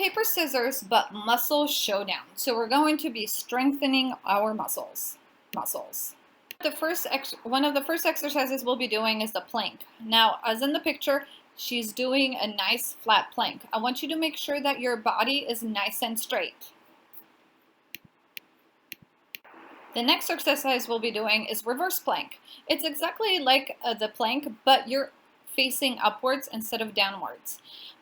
Paper, scissors, but muscle showdown. So we're going to be strengthening our muscles. One of the first exercises we'll be doing is the plank. Now, as in the picture, she's doing a nice flat plank. I want you to make sure that your body is nice and straight. The next exercise we'll be doing is reverse plank. It's exactly like the plank, but you're facing upwards instead of downwards.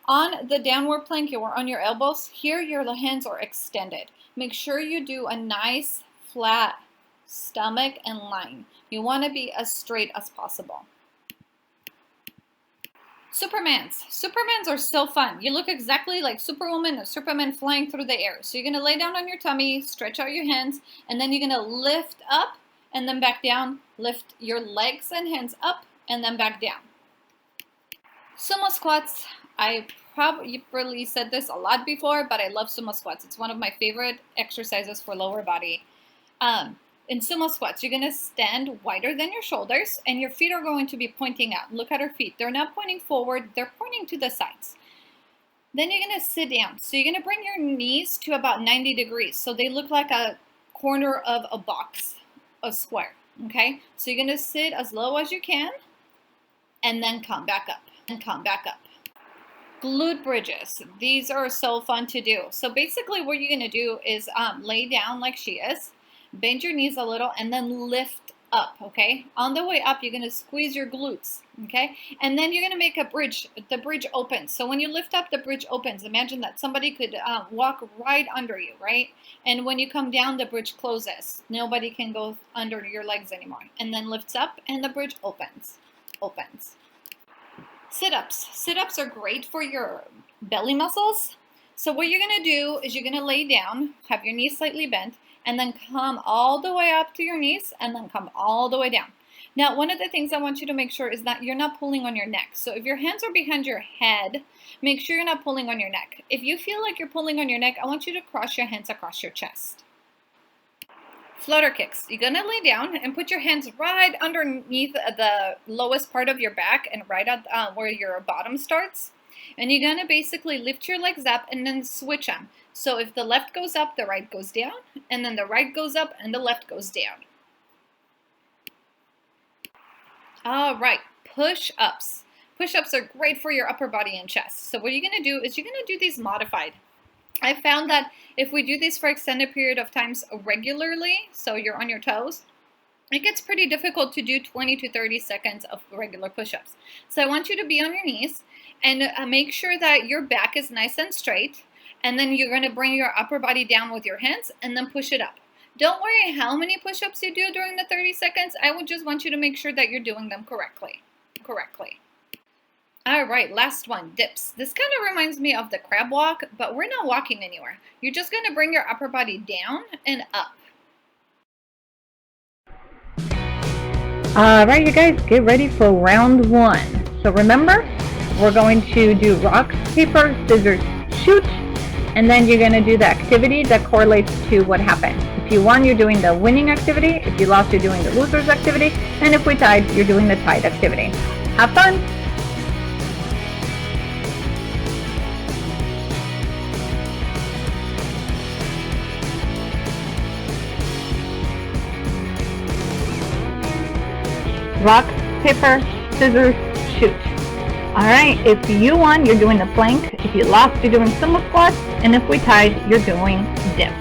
On the downward plank, you're on your elbows. Here, your hands are extended. Make sure you do a nice flat stomach and line. You want to be as straight as possible. Supermans are so fun. You look exactly like Superwoman or Superman flying through the air. So you're going to lay down on your tummy, stretch out your hands, and then you're going to lift up and then back down. Lift your legs and hands up and then back down. Sumo squats. I probably said this a lot before, but I love sumo squats. It's one of my favorite exercises for lower body. In sumo squats, you're going to stand wider than your shoulders, and your feet are going to be pointing out. Look at her feet. They're not pointing forward. They're pointing to the sides. Then you're going to sit down. So you're going to bring your knees to about 90 degrees. So they look like a corner of a box, a square. Okay? So you're going to sit as low as you can, and then come back up, and come back up. Glute bridges. These are so fun to do. So basically what you're going to do is lay down like she is, bend your knees a little, and then lift up, okay? On the way up, you're going to squeeze your glutes, okay? And then you're going to make a bridge. The bridge opens. So when you lift up, the bridge opens. Imagine that somebody could walk right under you, right? And when you come down, the bridge closes. Nobody can go under your legs anymore. And then lifts up, and the bridge opens. Sit-ups. Sit-ups are great for your belly muscles. So what you're going to do is you're going to lay down, have your knees slightly bent, and then come all the way up to your knees, and then come all the way down. Now, one of the things I want you to make sure is that you're not pulling on your neck. So if your hands are behind your head, make sure you're not pulling on your neck. If you feel like you're pulling on your neck, I want you to cross your hands across your chest. Flutter kicks. You're going to lay down and put your hands right underneath the lowest part of your back and right at where your bottom starts. And you're going to basically lift your legs up and then switch them. So if the left goes up, the right goes down. And then the right goes up and the left goes down. All right, push-ups. Push-ups are great for your upper body and chest. So what you're going to do is you're going to do these modified. I found that if we do this for extended period of times regularly, so you're on your toes, it gets pretty difficult to do 20 to 30 seconds of regular push-ups. So I want you to be on your knees and make sure that your back is nice and straight. And then you're going to bring your upper body down with your hands and then push it up. Don't worry how many push-ups you do during the 30 seconds. I would just want you to make sure that you're doing them correctly. All right, last one, dips. This kind of reminds me of the crab walk, but we're not walking anywhere. You're just going to bring your upper body down and up. All right, you guys, get ready for round one. So remember, we're going to do rock, paper, scissors, shoot, and then you're going to do the activity that correlates to what happened. If you won, you're doing the winning activity. If you lost, you're doing the loser's activity. And if we tied, you're doing the tied activity. Have fun! Rock, paper, scissors, shoot. All right, if you won, you're doing the plank. If you lost, you're doing sumo squats. And if we tied, you're doing dip.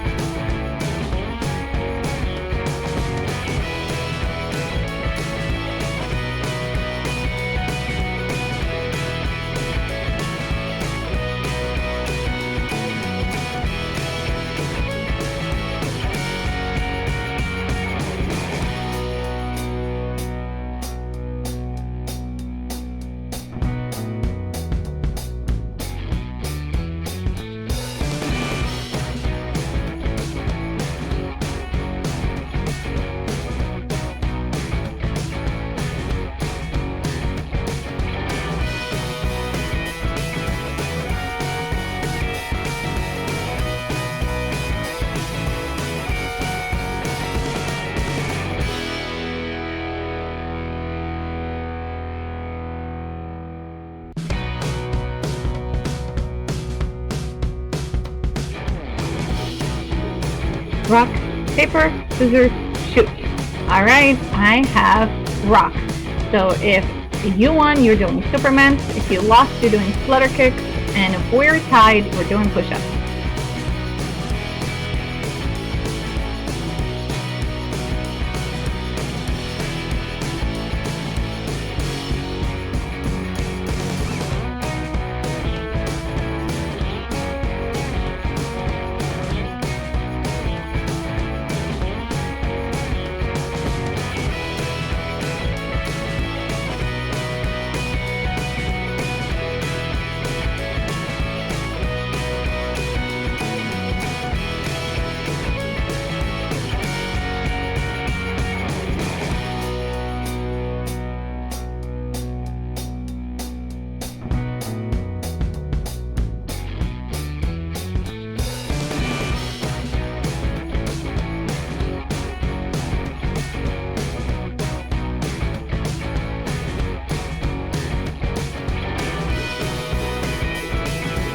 Rock, paper, scissors, shoot. All right, I have rock. So if you won, you're doing Supermans. If you lost, you're doing Flutter Kicks. And if we're tied, we're doing push-ups.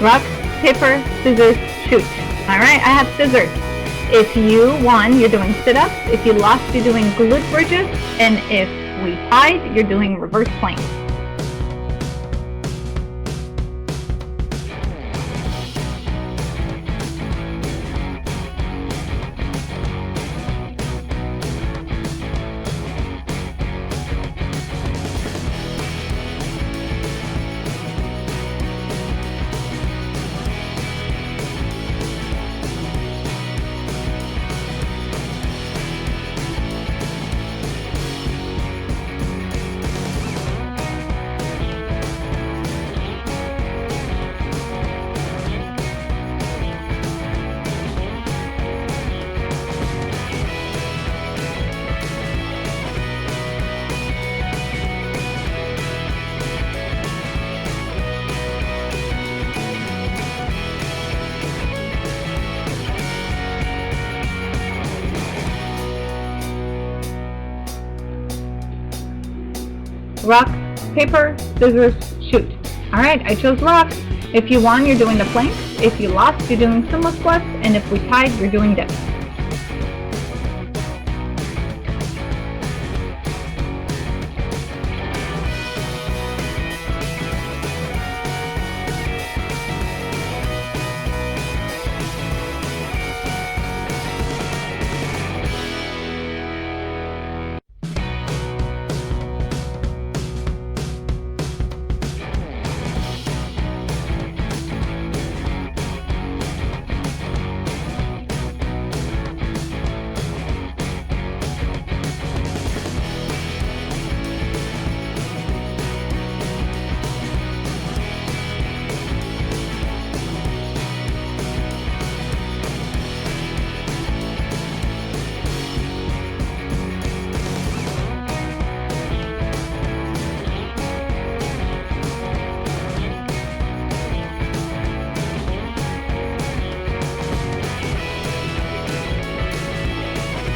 Rock, paper, scissors, shoot. All right, I have scissors. If you won, you're doing sit-ups. If you lost, you're doing glute bridges. And if we tied, you're doing reverse planks. Rock, paper, scissors, shoot. All right, I chose rock. If you won, you're doing the planks. If you lost, you're doing sumo squats. And if we tied, you're doing dips.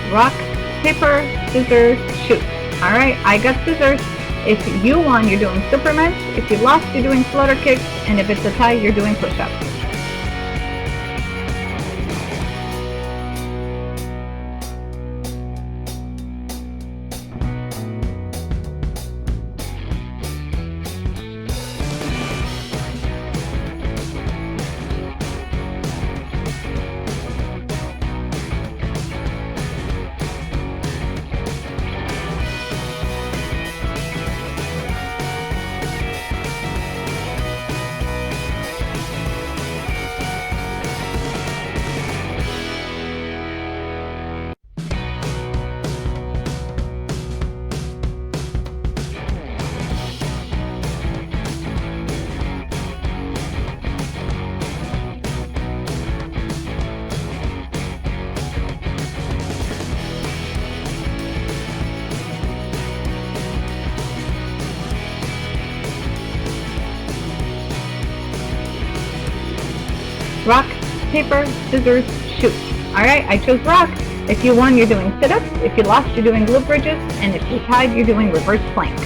Rock, paper, scissors, shoot. All right, I got scissors. If you won, you're doing Superman. If you lost, you're doing Flutter Kicks. And if it's a tie, you're doing push-ups. Rock, paper, scissors, shoot. All right, I chose rock. If you won, you're doing sit-ups. If you lost, you're doing glute bridges. And if you tied, you're doing reverse plank.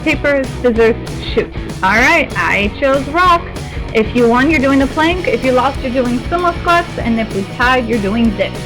paper, scissors, shoot. Alright, I chose rock. If you won, you're doing the plank. If you lost, you're doing sumo squats. And if we tied, you're doing dips.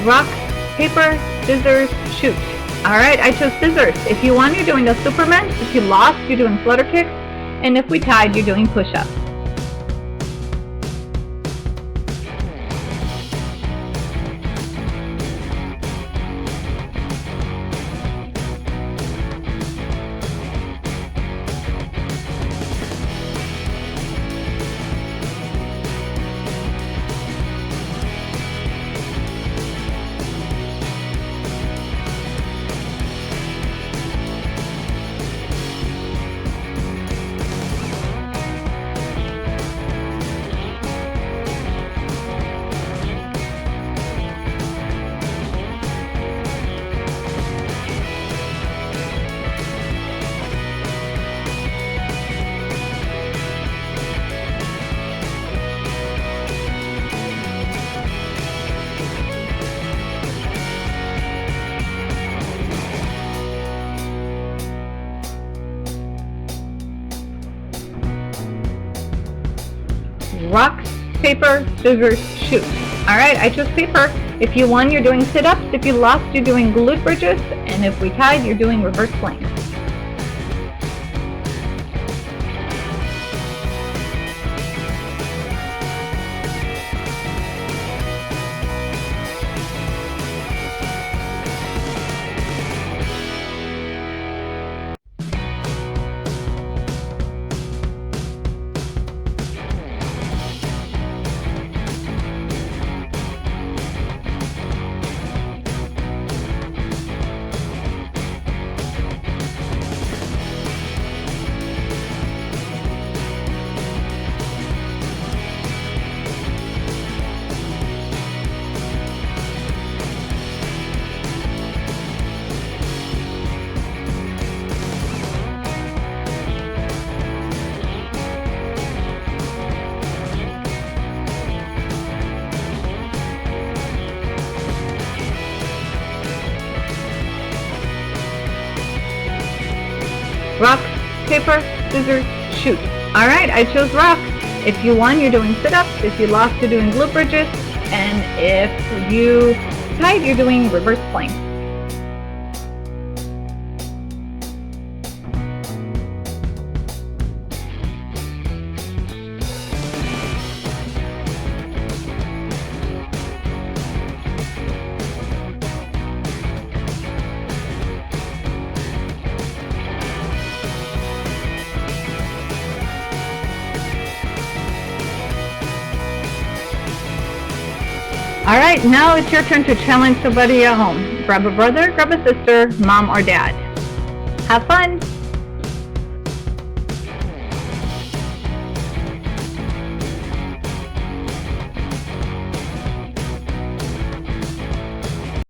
Rock, paper, scissors, shoot. Alright, I chose scissors. If you won, you're doing the Superman. If you lost, you're doing Flutter Kicks. And if we tied, you're doing push-ups. Rock, paper, scissors, shoot. Alright, I chose paper. If you won, you're doing sit-ups. If you lost, you're doing glute bridges. And if we tied, you're doing reverse planks. Rock, paper, scissors, shoot. Alright, I chose rock. If you won, you're doing sit-ups. If you lost, you're doing glute bridges. And if you tied, you're doing reverse planks. Alright, now it's your turn to challenge somebody at home. Grab a brother, grab a sister, mom or dad. Have fun!